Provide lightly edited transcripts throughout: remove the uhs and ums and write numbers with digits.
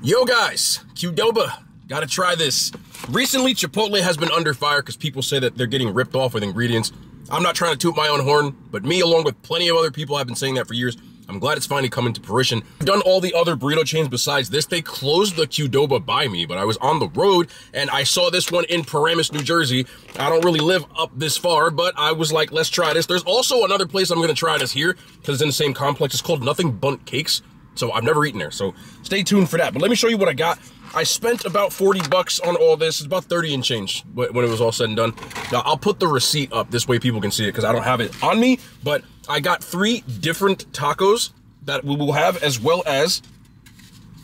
Yo guys, Qdoba, gotta try this. Recently, Chipotle has been under fire because people say that they're getting ripped off with ingredients. I'm not trying to toot my own horn, but me along with plenty of other people have been saying that for years. I'm glad it's finally coming to fruition. I've done all the other burrito chains besides this. They closed the Qdoba by me, but I was on the road and I saw this one in Paramus, New Jersey. I don't really live up this far, but I was like, let's try this. There's also another place I'm gonna try this here because it's in the same complex. It's called Nothing Bundt Cakes. So I've never eaten there, so stay tuned for that. But let me show you what I got. I spent about 40 bucks on all this. It's about 30 and change when it was all said and done. Now, I'll put the receipt up this way people can see it because I don't have it on me, but I got 3 different tacos that we will have, as well as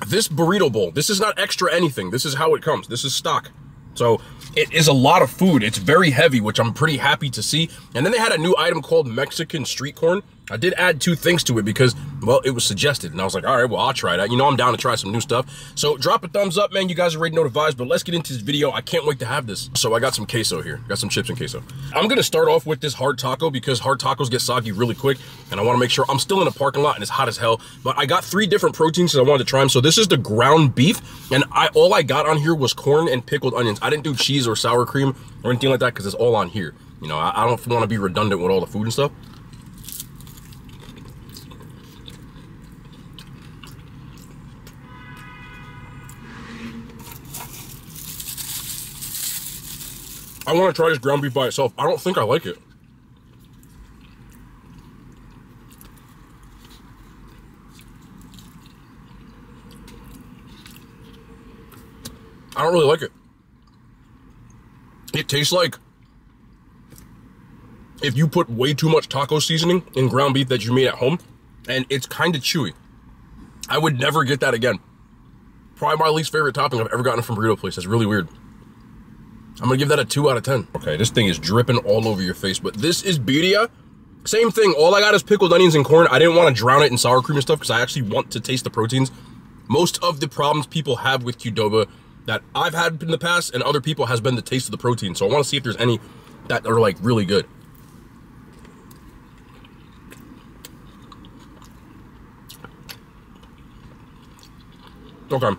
this burrito bowl. This is not extra anything. This is how it comes. This is stock. So it is a lot of food. It's very heavy, which I'm pretty happy to see. And then they had a new item called Mexican street corn. I did add 2 things to it because, well, it was suggested. And I was like, all right, well, I'll try that. You know, I'm down to try some new stuff. So drop a thumbs up, man. You guys already know the vibes, but let's get into this video. I can't wait to have this. So I got some queso here. Got some chips and queso. I'm going to start off with this hard taco because hard tacos get soggy really quick. And I want to make sure I'm still in a parking lot and it's hot as hell. But I got 3 different proteins because I wanted to try them. So this is the ground beef. And all I got on here was corn and pickled onions. I didn't do cheese or sour cream or anything like that because it's all on here. You know, I don't want to be redundant with all the food and stuff. I want to try this ground beef by itself. I don't think I like it. I don't really like it. It tastes like if you put way too much taco seasoning in ground beef that you made at home, and it's kind of chewy. I would never get that again. Probably my least favorite topping I've ever gotten from a burrito place. That's really weird. I'm gonna give that a 2 out of 10. Okay, this thing is dripping all over your face, but this is birria. Same thing, all I got is pickled onions and corn. I didn't want to drown it in sour cream and stuff because I actually want to taste the proteins. Most of the problems people have with Qdoba that I've had in the past and other people has been the taste of the protein. So I want to see if there's any that are like really good. Okay.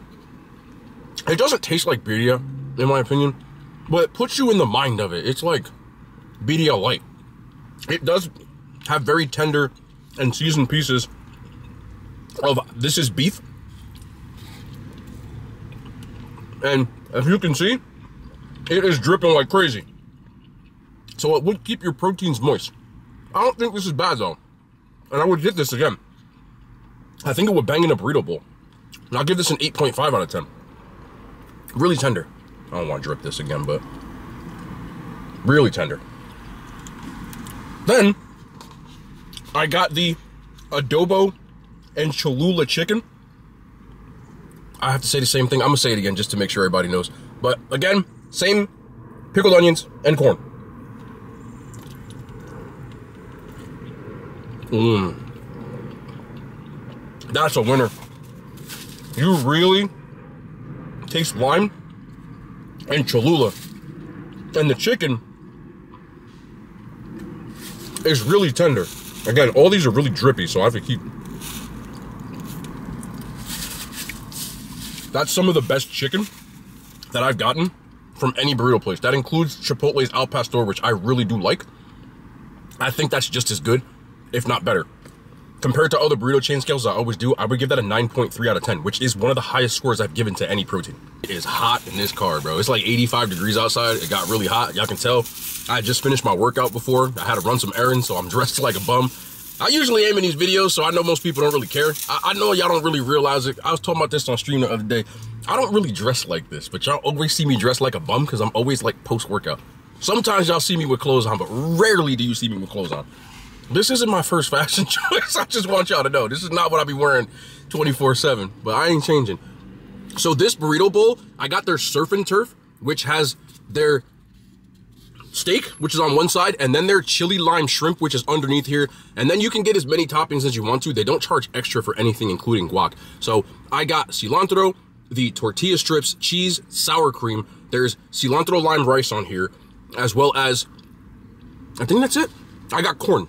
It doesn't taste like birria, in my opinion. But it puts you in the mind of it. It's like birria light. It does have very tender and seasoned pieces of, this is beef. And as you can see, it is dripping like crazy. So it would keep your proteins moist. I don't think this is bad though. And I would get this again. I think it would bang in a burrito bowl. And I'll give this an 8.5 out of 10. Really tender. I don't want to drip this again, but really tender. Then I got the adobo and Cholula chicken. I have to say the same thing. I'm gonna say it again just to make sure everybody knows. But again, same pickled onions and corn. That's a winner. You really taste lime and Cholula, and the chicken is really tender. Again, all these are really drippy, so I have to keep. That's some of the best chicken that I've gotten from any burrito place. That includes Chipotle's Al Pastor, which I really do like. I think that's just as good, if not better. Compared to other burrito chain scales I always do, I would give that a 9.3 out of 10, which is one of the highest scores I've given to any protein. It is hot in this car, bro. It's like 85 degrees outside. It got really hot. Y'all can tell. I just finished my workout before. I had to run some errands, so I'm dressed like a bum. I usually aim in these videos, so I know most people don't really care. I know y'all don't really realize it. I was talking about this on stream the other day. I don't really dress like this, but y'all always see me dressed like a bum because I'm always like post-workout. Sometimes y'all see me with clothes on, but rarely do you see me with clothes on. This isn't my first fashion choice. I just want y'all to know. This is not what I be wearing 24/7, but I ain't changing. So this burrito bowl, I got their surf and turf, which has their steak, which is on one side, and then their chili lime shrimp, which is underneath here. And then you can get as many toppings as you want to. They don't charge extra for anything, including guac. So I got cilantro, the tortilla strips, cheese, sour cream. There's cilantro lime rice on here, as well as, I think that's it. I got corn.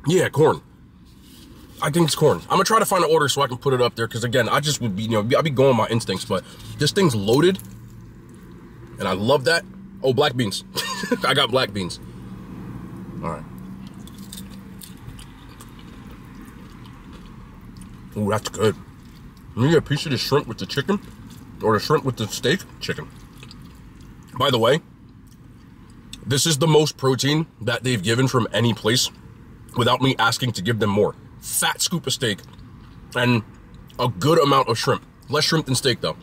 Yeah, corn. I think it's corn. I'm gonna try to find an order so I can put it up there, because again, I just would be, you know, I'd be going my instincts, but this thing's loaded, and I love that. Oh, black beans. I got black beans. All right. Oh, that's good. Let me get a piece of the shrimp with the chicken, or the shrimp with the steak chicken. By the way, this is the most protein that they've given from any place without me asking to give them more. Fat scoop of steak and a good amount of shrimp. Less shrimp than steak though.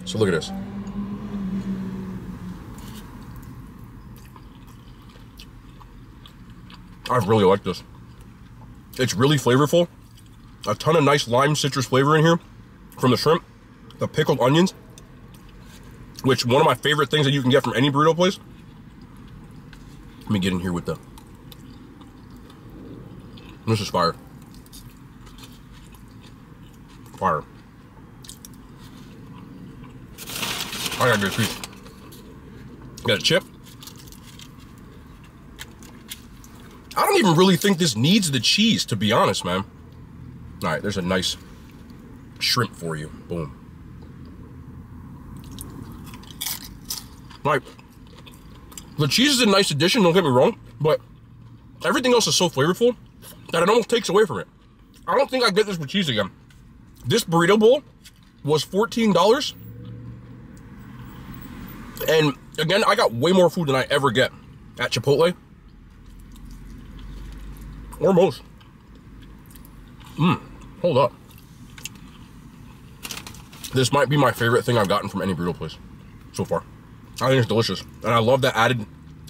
So look at this. I really like this. It's really flavorful. A ton of nice lime citrus flavor in here from the shrimp, the pickled onions, which one of my favorite things that you can get from any burrito place. Let me get in here with the, this is fire. Fire. I got a good piece. Got a chip. I don't even really think this needs the cheese, to be honest, man. All right, there's a nice shrimp for you. Boom. All right. The cheese is a nice addition, don't get me wrong, but everything else is so flavorful that it almost takes away from it. I don't think I get this with cheese again. This burrito bowl was $14. And again, I got way more food than I ever get at Chipotle. Or most. Hold up. This might be my favorite thing I've gotten from any burrito place so far. I think it's delicious. And I love that added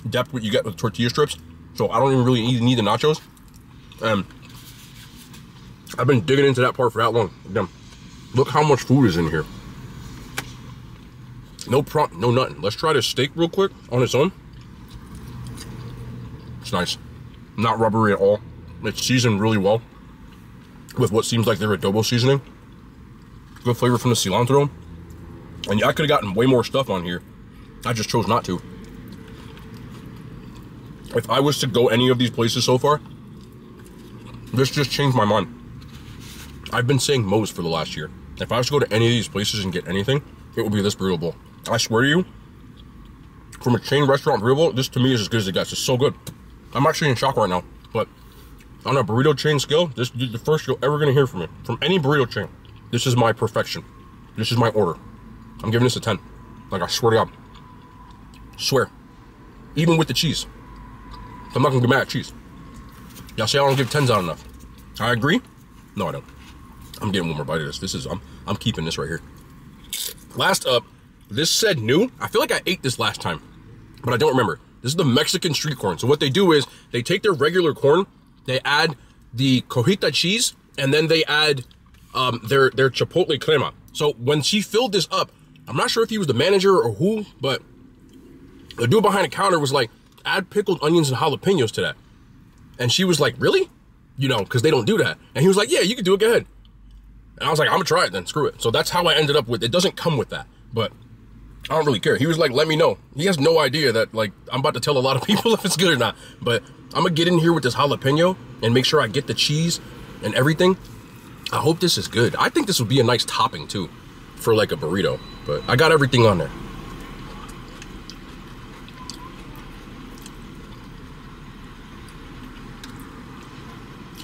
depth what you get with tortilla strips. So I don't even really need the nachos. I've been digging into that part for that long. Again, look how much food is in here. No nothing. Let's try this steak real quick on its own. It's nice. Not rubbery at all. It's seasoned really well with what seems like their adobo seasoning. Good flavor from the cilantro. And I could have gotten way more stuff on here. I just chose not to. If I was to go any of these places so far, this just changed my mind. I've been saying Moe's for the last year. If I was to go to any of these places and get anything, it would be this burrito bowl. I swear to you, from a chain restaurant burrito bowl, this to me is as good as it gets. It's so good. I'm actually in shock right now, but on a burrito chain scale, this is the first you're ever gonna hear from me. From any burrito chain, this is my perfection. This is my order. I'm giving this a 10. Like, I swear to God. Swear. Even with the cheese. I'm not gonna get mad at cheese. Y'all say I don't give 10s out enough. I agree? No, I don't. I'm getting one more bite of this. This is, I'm keeping this right here. Last up, this said new. I feel like I ate this last time, but I don't remember. This is the Mexican street corn. So what they do is they take their regular corn, they add the cojita cheese, and then they add their Chipotle crema. So when she filled this up, I'm not sure if he was the manager or who, but the dude behind the counter was like, add pickled onions and jalapenos to that. And she was like, really? You know, because they don't do that. And he was like, yeah, you can do it, go ahead. And I was like, I'm gonna try it then, screw it. So that's how I ended up with, it doesn't come with that, but I don't really care. He was like, let me know. He has no idea that, like, I'm about to tell a lot of people if it's good or not. But I'm gonna get in here with this jalapeno and make sure I get the cheese and everything. I hope this is good. I think this would be a nice topping too for like a burrito, but I got everything on there.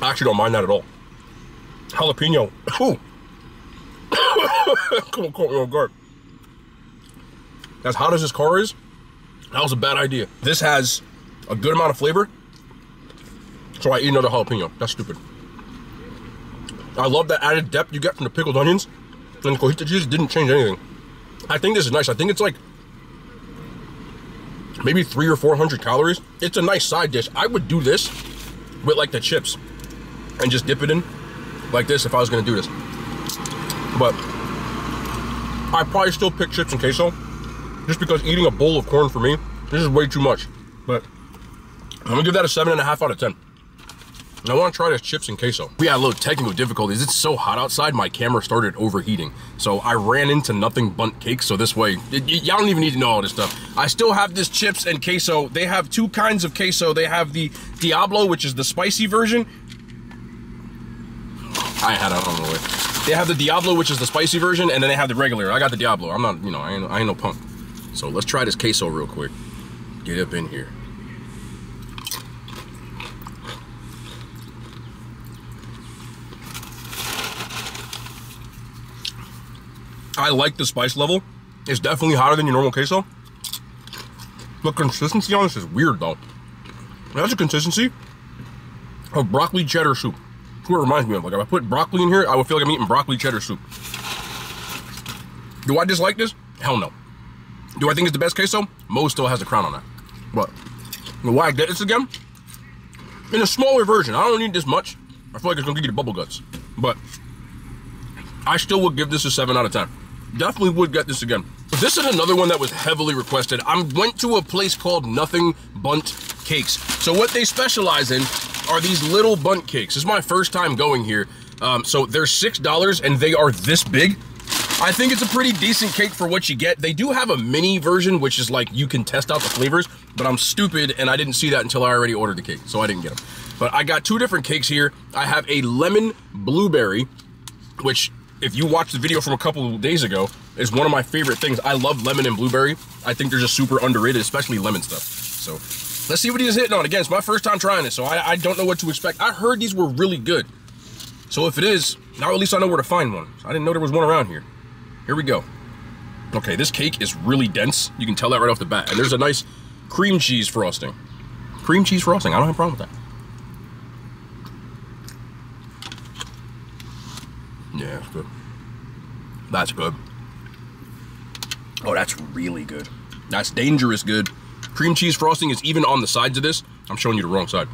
I actually don't mind that at all. Jalapeno. Ooh. Caught me on guard. As hot as this car is, that was a bad idea. This has a good amount of flavor, so I eat another jalapeno. That's stupid. I love that added depth you get from the pickled onions, and the cojita cheese didn't change anything. I think this is nice. I think it's like maybe 300 or 400 calories. It's a nice side dish. I would do this with like the chips and just dip it in like this if I was gonna do this. But I'd probably still pick chips and queso, just because eating a bowl of corn for me, this is way too much. But I'm gonna give that a 7.5 out of 10. And I want to try this chips and queso. We had a little technical difficulties. It's so hot outside, my camera started overheating. So I ran into nothing but cake. So this way, y'all don't even need to know all this stuff. I still have this chips and queso. They have two kinds of queso. They have the Diablo, which is the spicy version. I ain't had it on the way. They have the Diablo, which is the spicy version, and then they have the regular. I got the Diablo. I'm not, you know, I ain't no punk. So let's try this queso real quick. Get up in here. I like the spice level. It's definitely hotter than your normal queso. The consistency on this is weird though. That's a consistency of broccoli cheddar soup. That's what it reminds me of. Like if I put broccoli in here, I would feel like I'm eating broccoli cheddar soup. Do I dislike this? Hell no. Do I think it's the best queso? Mo still has a crown on that. But why I get this again? In a smaller version. I don't need this much. I feel like it's gonna give you the bubble guts. But I still would give this a 7 out of 10. Definitely would get this again. This is another one that was heavily requested. I went to a place called Nothing Bundt Cakes. So what they specialize in are these little bundt cakes. This is my first time going here. So they're $6 and they are this big. I think it's a pretty decent cake for what you get. They do have a mini version, which is like you can test out the flavors, but I'm stupid and I didn't see that until I already ordered the cake, so I didn't get them. But I got 2 different cakes here. I have a lemon blueberry, which if you watched the video from a couple of days ago, is one of my favorite things. I love lemon and blueberry. I think they're just super underrated, especially lemon stuff. So let's see what he's hitting on. Again, it's my first time trying this, so I don't know what to expect. I heard these were really good. So if it is, now at least I know where to find one. I didn't know there was one around here. Here we go. Okay, this cake is really dense. You can tell that right off the bat. And there's a nice cream cheese frosting. Cream cheese frosting, I don't have a problem with that. Yeah, that's good. That's good. Oh, that's really good. That's dangerous good. Cream cheese frosting is even on the sides of this. I'm showing you the wrong side.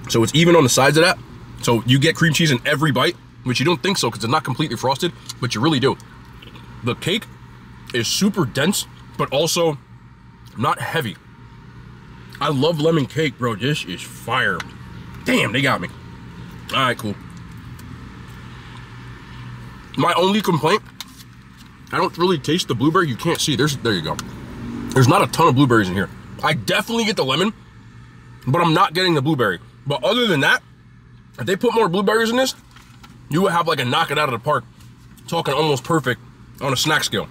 So it's even on the sides of that. So you get cream cheese in every bite, which you don't think so because it's not completely frosted, but you really do. The cake is super dense, but also not heavy. I love lemon cake, bro. This is fire. Damn, they got me. All right, cool. My only complaint, I don't really taste the blueberry. You can't see. There you go. There's not a ton of blueberries in here. I definitely get the lemon, but I'm not getting the blueberry. But other than that, if they put more blueberries in this, you would have like a knock it out of the park, talking almost perfect on a snack scale.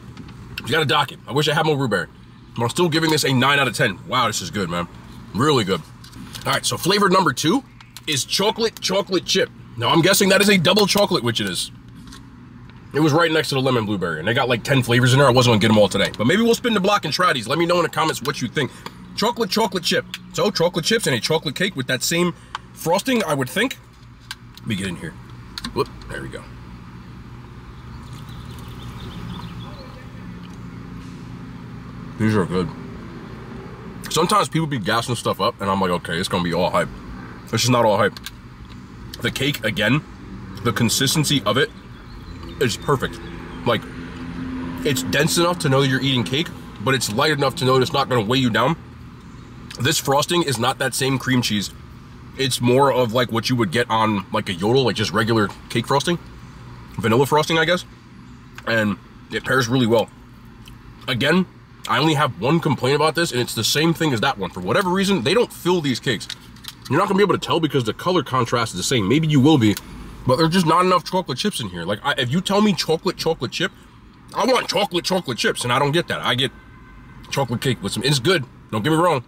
You gotta dock it. I wish I had more blueberry. But I'm still giving this a 9 out of 10. Wow, this is good, man. Really good. All right, so flavor number 2 is chocolate chip. Now I'm guessing that is a double chocolate, which it is. It was right next to the lemon blueberry, and they got like 10 flavors in there. I wasn't gonna get them all today, but maybe we'll spin the block and try these. Let me know in the comments what you think. Chocolate chip. So chocolate chips and a chocolate cake with that same frosting, I would think. Let me get in here. Whoop, there we go. These are good. Sometimes people be gassing stuff up, and I'm like, okay, it's gonna be all hype. It's just not all hype. The cake, again, the consistency of it is perfect. Like, it's dense enough to know that you're eating cake, but it's light enough to know that it's not gonna weigh you down. This frosting is not that same cream cheese. It's more of like what you would get on like a Yodel, like just regular cake frosting. Vanilla frosting, I guess. And it pairs really well. Again, I only have one complaint about this, and it's the same thing as that one. For whatever reason, they don't fill these cakes. You're not gonna be able to tell because the color contrast is the same. Maybe you will be, but there's just not enough chocolate chips in here. Like, if you tell me chocolate chip, I want chocolate chips, and I don't get that. I get chocolate cake with some, it's good, don't get me wrong,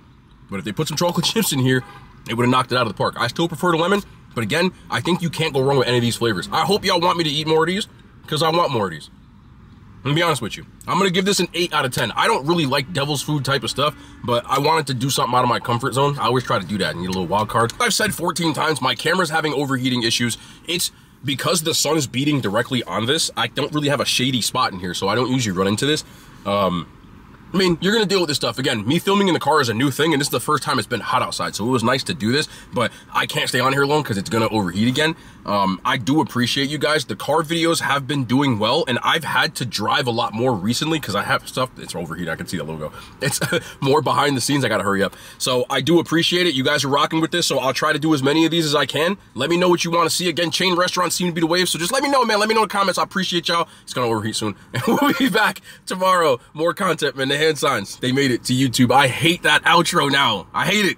but if they put some chocolate chips in here, it would have knocked it out of the park. I still prefer the lemon, but again, I think you can't go wrong with any of these flavors. I hope y'all want me to eat more of these, because I want more of these. I'm gonna be honest with you. I'm gonna give this an 8 out of 10. I don't really like devil's food type of stuff, but I wanted to do something out of my comfort zone. I always try to do that and get a little wild card. I've said 14 times, my camera's having overheating issues. It's because the sun is beating directly on this. I don't really have a shady spot in here, so I don't usually run into this. I mean, you're gonna deal with this stuff. Again, me filming in the car is a new thing, and this is the first time it's been hot outside, so it was nice to do this, but I can't stay on here long because it's gonna overheat again. I do appreciate you guys. The car videos have been doing well, and I've had to drive a lot more recently because I have stuff, it's overheating, I can see that logo. It's more behind the scenes, I gotta hurry up. So I do appreciate it. You guys are rocking with this, so I'll try to do as many of these as I can. Let me know what you wanna see. Again, chain restaurants seem to be the wave, so just let me know, man. Let me know in the comments. I appreciate y'all. It's gonna overheat soon. And we'll be back tomorrow. More content, man. The hand signs, they made it to YouTube. I hate that outro now. I hate it.